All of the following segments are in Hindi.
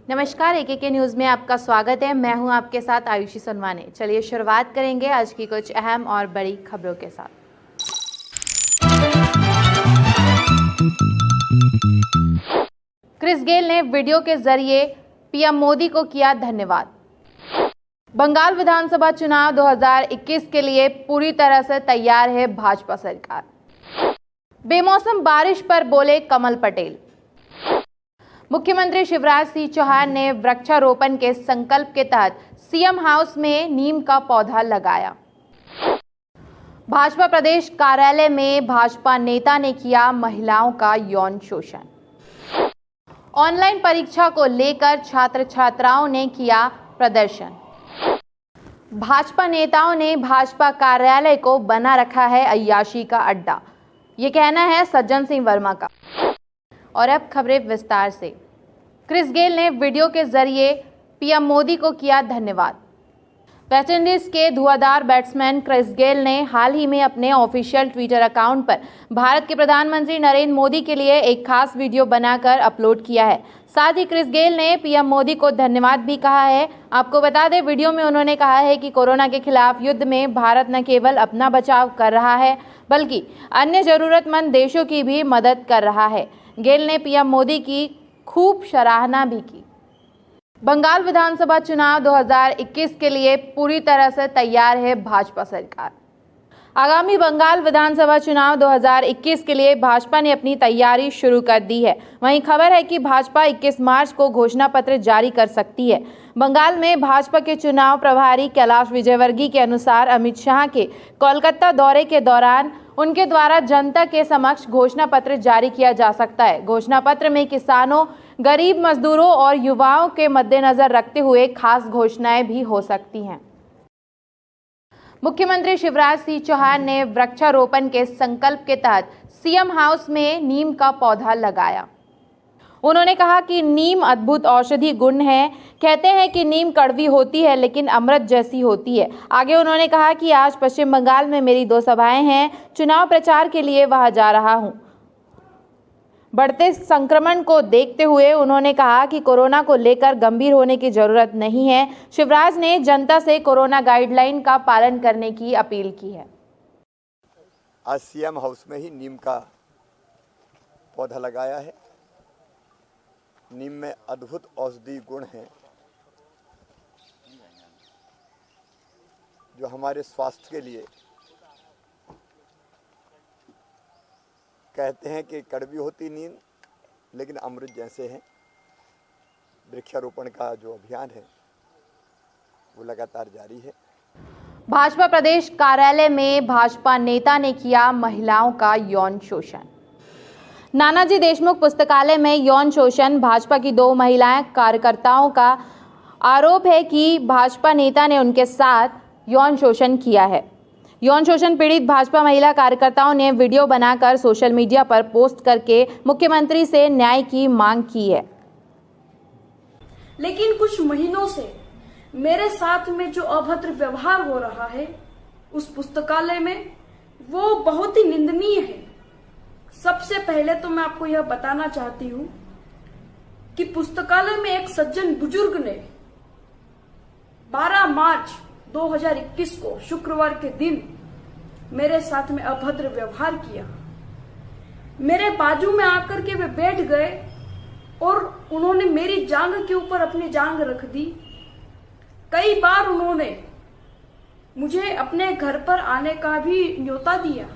नमस्कार, एकेके न्यूज़ में आपका स्वागत है। मैं हूं आपके साथ आयुषी सोनवाने। चलिए शुरुआत करेंगे आज की कुछ अहम और बड़ी खबरों के साथ। क्रिस गेल ने वीडियो के जरिए पीएम मोदी को किया धन्यवाद। बंगाल विधानसभा चुनाव 2021 के लिए पूरी तरह से तैयार है भाजपा सरकार। बेमौसम बारिश पर बोले कमल पटेल। मुख्यमंत्री शिवराज सिंह चौहान ने वृक्षारोपण के संकल्प के तहत सीएम हाउस में नीम का पौधा लगाया। भाजपा प्रदेश कार्यालय में भाजपा नेता ने किया महिलाओं का यौन शोषण। ऑनलाइन परीक्षा को लेकर छात्र छात्राओं ने किया प्रदर्शन। भाजपा नेताओं ने भाजपा कार्यालय को बना रखा है अय्याशी का अड्डा, ये कहना है सज्जन सिंह वर्मा का। और अब खबरें विस्तार से। क्रिस गेल ने वीडियो के जरिए पीएम मोदी को किया धन्यवाद। वेस्टइंडीज के धुआंधार बैट्समैन क्रिस गेल ने हाल ही में अपने ऑफिशियल ट्विटर अकाउंट पर भारत के प्रधानमंत्री नरेंद्र मोदी के लिए एक खास वीडियो बनाकर अपलोड किया है। साथ ही क्रिस गेल ने पीएम मोदी को धन्यवाद भी कहा है। आपको बता दें, वीडियो में उन्होंने कहा है कि कोरोना के खिलाफ युद्ध में भारत न केवल अपना बचाव कर रहा है बल्कि अन्य जरूरतमंद देशों की भी मदद कर रहा है। गेल ने पीएम मोदी की खूब सराहना भी की। बंगाल विधानसभा चुनाव 2021 के लिए पूरी तरह से तैयार है भाजपा सरकार। आगामी बंगाल विधानसभा चुनाव 2021 के लिए भाजपा ने अपनी तैयारी शुरू कर दी है। वहीं खबर है कि भाजपा 21 मार्च को घोषणा पत्र जारी कर सकती है। बंगाल में भाजपा के चुनाव प्रभारी कैलाश विजयवर्गीय के अनुसार अमित शाह के कोलकाता दौरे के दौरान उनके द्वारा जनता के समक्ष घोषणा पत्र जारी किया जा सकता है। घोषणा पत्र में किसानों, गरीब मजदूरों और युवाओं के मद्देनजर रखते हुए खास घोषणाएं भी हो सकती हैं। मुख्यमंत्री शिवराज सिंह चौहान ने वृक्षारोपण के संकल्प के तहत सीएम हाउस में नीम का पौधा लगाया। उन्होंने कहा कि नीम अद्भुत औषधि गुण है। कहते हैं कि नीम कड़वी होती है लेकिन अमृत जैसी होती है। आगे उन्होंने कहा कि आज पश्चिम बंगाल में मेरी 2 सभाएं हैं। चुनाव प्रचार के लिए वहां जा रहा हूं। बढ़ते संक्रमण को देखते हुए उन्होंने कहा कि कोरोना को लेकर गंभीर होने की जरूरत नहीं है। शिवराज ने जनता से कोरोना गाइडलाइन का पालन करने की अपील की है। आज सीएम हाउस में ही नीम का पौधा लगाया है। नीम में अद्भुत औषधि गुण हैं जो हमारे स्वास्थ्य के लिए, कहते हैं कि कड़वी होती नीम लेकिन अमृत जैसे हैं। वृक्षारोपण का जो अभियान है वो लगातार जारी है। भाजपा प्रदेश कार्यालय में भाजपा नेता ने किया महिलाओं का यौन शोषण। नानाजी देशमुख पुस्तकालय में यौन शोषण। भाजपा की 2 महिलाएं कार्यकर्ताओं का आरोप है कि भाजपा नेता ने उनके साथ यौन शोषण किया है। यौन शोषण पीड़ित भाजपा महिला कार्यकर्ताओं ने वीडियो बनाकर सोशल मीडिया पर पोस्ट करके मुख्यमंत्री से न्याय की मांग की है। लेकिन कुछ महीनों से मेरे साथ में जो अभद्र व्यवहार हो रहा है उस पुस्तकालय में, वो बहुत ही निंदनीय है। सबसे पहले तो मैं आपको यह बताना चाहती हूं कि पुस्तकालय में एक सज्जन बुजुर्ग ने 12 मार्च 2021 को शुक्रवार के दिन मेरे साथ में अभद्र व्यवहार किया। मेरे बाजू में आकर के वे बैठ गए और उन्होंने मेरी जांघ के ऊपर अपनी जांघ रख दी। कई बार उन्होंने मुझे अपने घर पर आने का भी न्योता दिया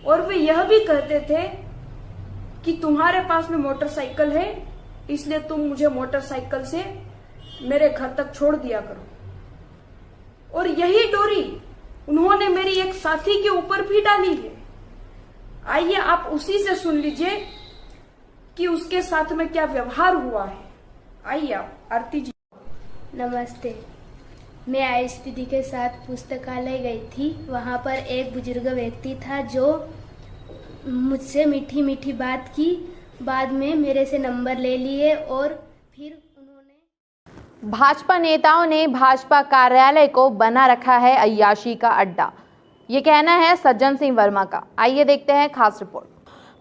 और वे यह भी कहते थे कि तुम्हारे पास में मोटरसाइकिल है इसलिए तुम मुझे मोटरसाइकिल से मेरे घर तक छोड़ दिया करो। और यही डोरी उन्होंने मेरी एक साथी के ऊपर भी डाली है। आइए आप उसी से सुन लीजिए कि उसके साथ में क्या व्यवहार हुआ है। आइए आप, आरती जी। नमस्ते, मैं आयुष दीदी के साथ पुस्तकालय गई थी। वहाँ पर एक बुजुर्ग व्यक्ति था जो मुझसे मीठी मीठी बात की। बाद में मेरे से नंबर ले लिए और फिर उन्होंने। भाजपा नेताओं ने भाजपा कार्यालय को बना रखा है अय्याशी का अड्डा, ये कहना है सज्जन सिंह वर्मा का। आइए देखते हैं खास रिपोर्ट।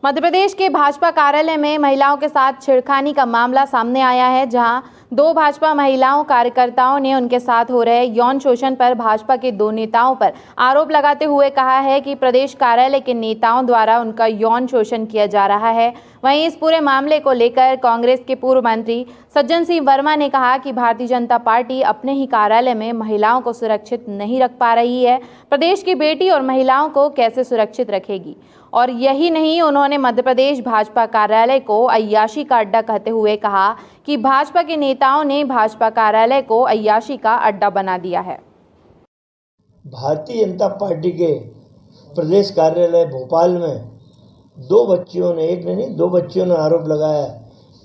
मध्य प्रदेश के भाजपा कार्यालय में महिलाओं के साथ छेड़खानी का मामला सामने आया है, जहां 2 भाजपा महिलाओं कार्यकर्ताओं ने उनके साथ हो रहे यौन शोषण पर भाजपा के 2 नेताओं पर आरोप लगाते हुए कहा है कि प्रदेश कार्यालय के नेताओं द्वारा उनका यौन शोषण किया जा रहा है। वहीं इस पूरे मामले को लेकर कांग्रेस के पूर्व मंत्री सज्जन सिंह वर्मा ने कहा कि भारतीय जनता पार्टी अपने ही कार्यालय में महिलाओं को सुरक्षित नहीं रख पा रही है। प्रदेश की बेटी और महिलाओं को कैसे सुरक्षित रखेगी? और यही नहीं, उन्होंने मध्य प्रदेश भाजपा कार्यालय को अय्याशी का अड्डा कहते हुए कहा कि भाजपा के नेताओं ने भाजपा कार्यालय को अय्याशी का अड्डा बना दिया है। भारतीय जनता पार्टी के प्रदेश कार्यालय भोपाल में 2 बच्चियों ने, एक ने नहीं 2 बच्चियों ने आरोप लगाया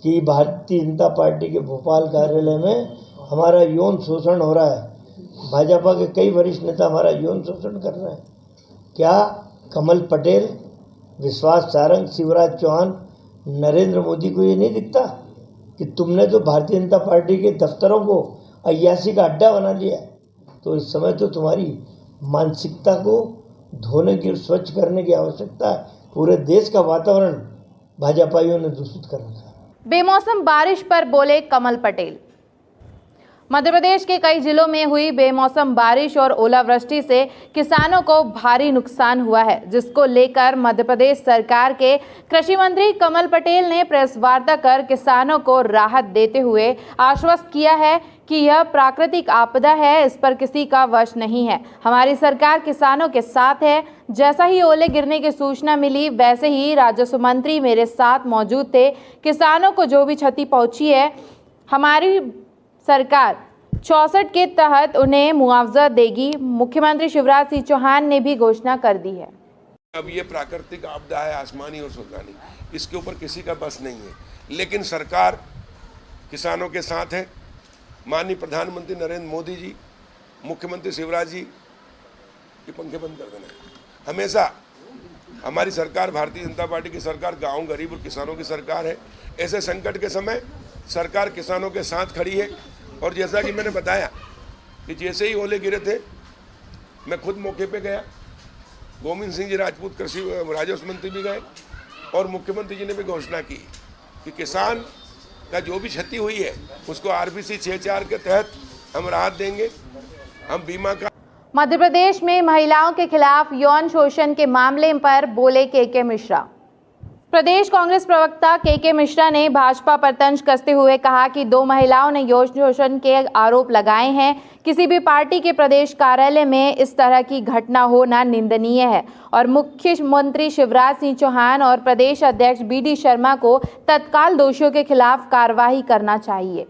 कि भारतीय जनता पार्टी के भोपाल कार्यालय में हमारा यौन शोषण हो रहा है। भाजपा के कई वरिष्ठ नेता हमारा यौन शोषण कर रहे हैं। क्या कमल पटेल, विश्वास सारंग, शिवराज चौहान, नरेंद्र मोदी को ये नहीं दिखता कि तुमने तो भारतीय जनता पार्टी के दफ्तरों को अय्याशी का अड्डा बना लिया? तो इस समय तो तुम्हारी मानसिकता को धोने की, स्वच्छ करने की आवश्यकता है। पूरे देश का वातावरण भाजपाइयों ने दूषित कर रखा है। बेमौसम बारिश पर बोले कमल पटेल। मध्य प्रदेश के कई जिलों में हुई बेमौसम बारिश और ओलावृष्टि से किसानों को भारी नुकसान हुआ है, जिसको लेकर मध्य प्रदेश सरकार के कृषि मंत्री कमल पटेल ने प्रेस वार्ता कर किसानों को राहत देते हुए आश्वस्त किया है कि यह प्राकृतिक आपदा है, इस पर किसी का वश नहीं है। हमारी सरकार किसानों के साथ है। जैसा ही ओले गिरने की सूचना मिली, वैसे ही राजस्व मंत्री मेरे साथ मौजूद थे। किसानों को जो भी क्षति पहुंची है, हमारी सरकार 64 के तहत उन्हें मुआवजा देगी। मुख्यमंत्री शिवराज सिंह चौहान ने भी घोषणा कर दी है। अब ये प्राकृतिक आपदा है, आसमानी और सुल्तानी, इसके ऊपर किसी का बस नहीं है, लेकिन सरकार किसानों के साथ है। माननीय प्रधानमंत्री नरेंद्र मोदी जी, मुख्यमंत्री शिवराज जी, ये पंखे बंद कर देना। हमेशा हमारी सरकार, भारतीय जनता पार्टी की सरकार, गांव गरीब और किसानों की सरकार है। ऐसे संकट के समय सरकार किसानों के साथ खड़ी है। और जैसा कि मैंने बताया कि जैसे ही ओले गिरे थे, मैं खुद मौके पे गया, गोविंद सिंह जी राजपूत कृषि राजस्व मंत्री भी गए, और मुख्यमंत्री जी ने भी घोषणा की कि किसान का जो भी क्षति हुई है उसको RBC 64 के तहत हम राहत देंगे। हम बीमा का। मध्य प्रदेश में महिलाओं के खिलाफ यौन शोषण के मामले पर बोले के मिश्रा। प्रदेश कांग्रेस प्रवक्ता के मिश्रा ने भाजपा पर तंज कसते हुए कहा कि 2 महिलाओं ने यौन शोषण के आरोप लगाए हैं। किसी भी पार्टी के प्रदेश कार्यालय में इस तरह की घटना होना निंदनीय है और मुख्यमंत्री शिवराज सिंह चौहान और प्रदेश अध्यक्ष BD शर्मा को तत्काल दोषियों के खिलाफ कार्रवाई करना चाहिए।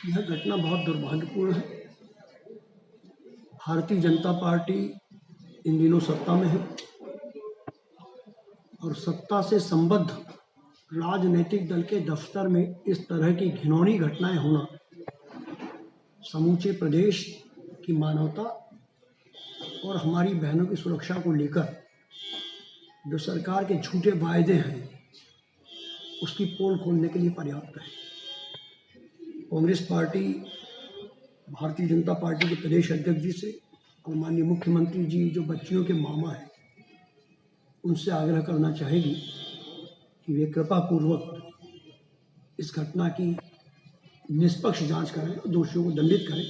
यह घटना बहुत दुर्भाग्यपूर्ण है। भारतीय जनता पार्टी इन दिनों सत्ता में है और सत्ता से संबद्ध राजनीतिक दल के दफ्तर में इस तरह की घिनौनी घटनाएं होना समूचे प्रदेश की मानवता और हमारी बहनों की सुरक्षा को लेकर जो सरकार के झूठे वायदे हैं उसकी पोल खोलने के लिए पर्याप्त है। कांग्रेस पार्टी भारतीय जनता पार्टी के प्रदेश अध्यक्ष जी से और माननीय मुख्यमंत्री जी जो बच्चियों के मामा हैं उनसे आग्रह करना चाहेगी कि वे कृपा पूर्वक इस घटना की निष्पक्ष जांच करें और दोषियों को दंडित करें,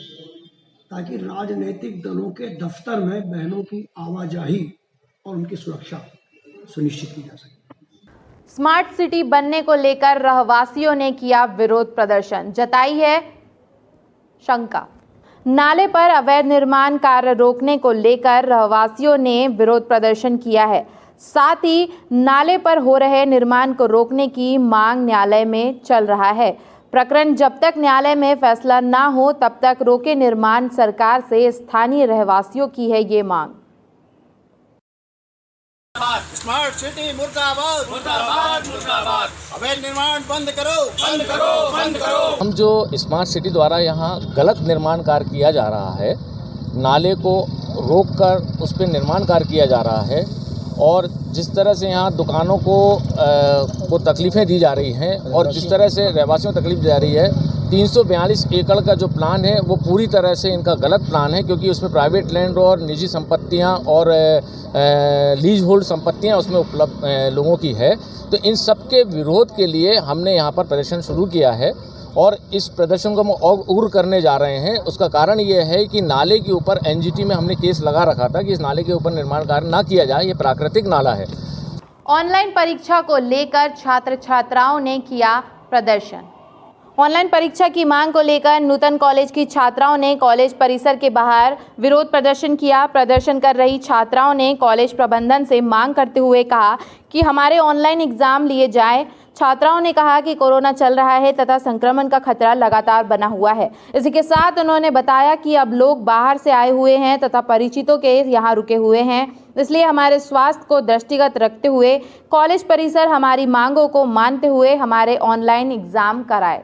ताकि राजनीतिक दलों के दफ्तर में बहनों की आवाजाही और उनकी सुरक्षा सुनिश्चित की जा सके। स्मार्ट सिटी बनने को लेकर रहवासियों ने किया विरोध प्रदर्शन, जताई है शंका। नाले पर अवैध निर्माण कार्य रोकने को लेकर रहवासियों ने विरोध प्रदर्शन किया है। साथ ही नाले पर हो रहे निर्माण को रोकने की मांग न्यायालय में चल रहा है। प्रकरण जब तक न्यायालय में फैसला ना हो तब तक रोके निर्माण सरकार से स्थानीय रहवासियों की है ये मांग। स्मार्ट सिटी मुर्दाबाद, मुर्दाबाद, मुर्दाबाद। अवैध निर्माण बंद करो, बंद करो, बंद करो। हम जो स्मार्ट सिटी द्वारा यहाँ गलत निर्माण कार्य किया जा रहा है, नाले को रोककर उस पर निर्माण कार्य किया जा रहा है और जिस तरह से यहाँ दुकानों को तकलीफ़ें दी जा रही हैं और जिस तरह से रहवासियों को तकलीफ दी जा रही है, 342 एकड़ का जो प्लान है वो पूरी तरह से इनका गलत प्लान है, क्योंकि उसमें प्राइवेट लैंड और निजी संपत्तियां और लीज होल्ड संपत्तियां उसमें उपलब्ध लोगों की है। तो इन सब के विरोध के लिए हमने यहाँ पर प्रदर्शन शुरू किया है और इस प्रदर्शन को हम और उग्र करने जा रहे हैं। उसका कारण ये है कि नाले के ऊपर एनजीटी में हमने केस लगा रखा था कि इस नाले के ऊपर निर्माण कार्य ना किया जाए, ये प्राकृतिक नाला है। ऑनलाइन परीक्षा को लेकर छात्र छात्राओं ने किया प्रदर्शन। ऑनलाइन परीक्षा की मांग को लेकर नूतन कॉलेज की छात्राओं ने कॉलेज परिसर के बाहर विरोध प्रदर्शन किया। प्रदर्शन कर रही छात्राओं ने कॉलेज प्रबंधन से मांग करते हुए कहा कि हमारे ऑनलाइन एग्जाम लिए जाए। छात्राओं ने कहा कि कोरोना चल रहा है तथा संक्रमण का खतरा लगातार बना हुआ है। इसी के साथ उन्होंने बताया कि अब लोग बाहर से आए हुए हैं तथा परिचितों के यहाँ रुके हुए हैं, इसलिए हमारे स्वास्थ्य को दृष्टिगत रखते हुए कॉलेज परिसर हमारी मांगों को मानते हुए हमारे ऑनलाइन एग्जाम कराए।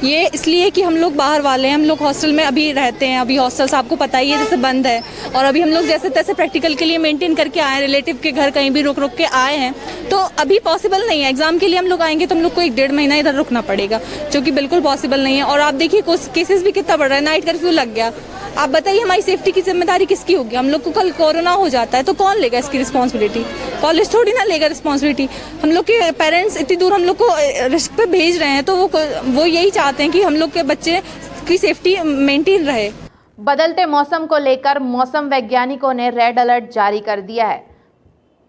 ये इसलिए कि हम लोग बाहर वाले हैं, हम लोग हॉस्टल में अभी रहते हैं। अभी हॉस्टल्स आपको पता ही है जैसे बंद है, और अभी हम लोग जैसे तैसे प्रैक्टिकल के लिए मेंटेन करके आए हैं, रिलेटिव के घर कहीं भी रुक के आए हैं। तो अभी पॉसिबल नहीं है, एग्जाम के लिए हम लोग आएंगे तो हम लोग को 1-1.5 महीना इधर रुकना पड़ेगा, जो कि बिल्कुल पॉसिबल नहीं है। और आप देखिए केसेस भी कितना बढ़ रहा है, नाइट कर्फ्यू लग गया। आप बताइए हमारी सेफ्टी की जिम्मेदारी किसकी होगी? हम लोग को कल कोरोना हो जाता है तो कौन लेगा इसकी रिस्पॉन्सिबिलिटी? कॉलेज थोड़ी ना लेगा रिस्पॉन्सिबिलिटी। हम लोग के पेरेंट्स इतनी दूर हम लोग को रिस्क पे भेज रहे हैं, तो वो यही चाहते हैं कि हम लोग के बच्चे की सेफ्टी मेंटेन रहे। बदलते मौसम को लेकर मौसम वैज्ञानिकों ने रेड अलर्ट जारी कर दिया है।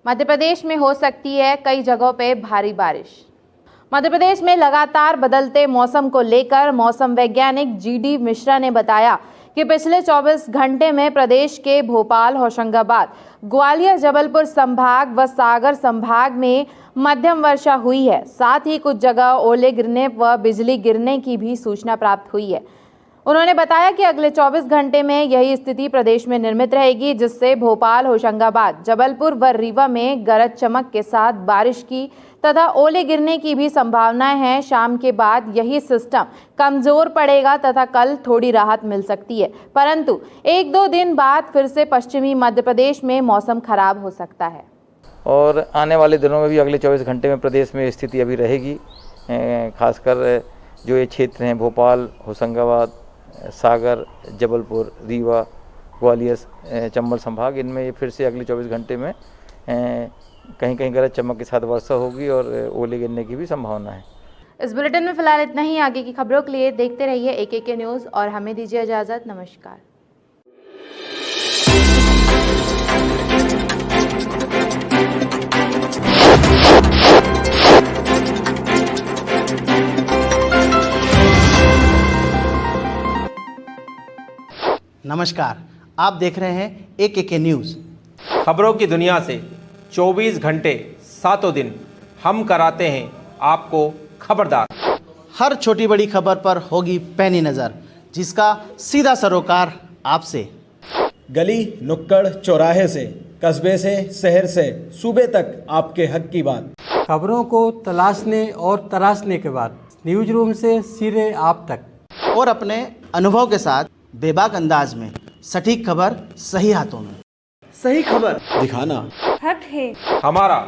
मध्य प्रदेश में हो सकती है कई जगहों पे भारी बारिश। मध्य प्रदेश में लगातार बदलते मौसम को लेकर मौसम वैज्ञानिक GD मिश्रा ने बताया कि पिछले 24 घंटे में प्रदेश के भोपाल, होशंगाबाद, ग्वालियर, जबलपुर संभाग व सागर संभाग में मध्यम वर्षा हुई है। साथ ही कुछ जगह ओले गिरने व बिजली गिरने की भी सूचना प्राप्त हुई है। उन्होंने बताया कि अगले 24 घंटे में यही स्थिति प्रदेश में निर्मित रहेगी, जिससे भोपाल, होशंगाबाद, जबलपुर व रीवा में गरज चमक के साथ बारिश की तथा ओले गिरने की भी संभावनाएं हैं। शाम के बाद यही सिस्टम कमजोर पड़ेगा तथा कल थोड़ी राहत मिल सकती है, परंतु 1-2 दिन बाद फिर से पश्चिमी मध्य प्रदेश में मौसम खराब हो सकता है। और आने वाले दिनों में भी अगले 24 घंटे में प्रदेश में स्थिति अभी रहेगी। खासकर जो ये क्षेत्र हैं भोपाल, होशंगाबाद, सागर, जबलपुर, रीवा, ग्वालियर, चंबल संभाग, इनमें फिर से अगले 24 घंटे में कहीं कहीं गरज चमक के साथ वर्षा होगी और ओले गिरने की भी संभावना है। इस बुलेटिन में फिलहाल इतना ही। आगे की खबरों के लिए देखते रहिए AKK न्यूज़ और हमें दीजिए इजाज़त। नमस्कार। नमस्कार, आप देख रहे हैं AKK न्यूज़। खबरों की दुनिया से 24 घंटे 7 दिन हम कराते हैं आपको खबरदार। हर छोटी बड़ी खबर पर होगी पैनी नज़र, जिसका सीधा सरोकार आपसे। गली नुक्कड़ चौराहे से, कस्बे से, शहर से, सूबे तक आपके हक की बात। खबरों को तलाशने और तराशने के बाद न्यूज रूम से सीधे आप तक, और अपने अनुभव के साथ बेबाक अंदाज में सटीक खबर सही हाथों में। सही खबर दिखाना हक है हमारा।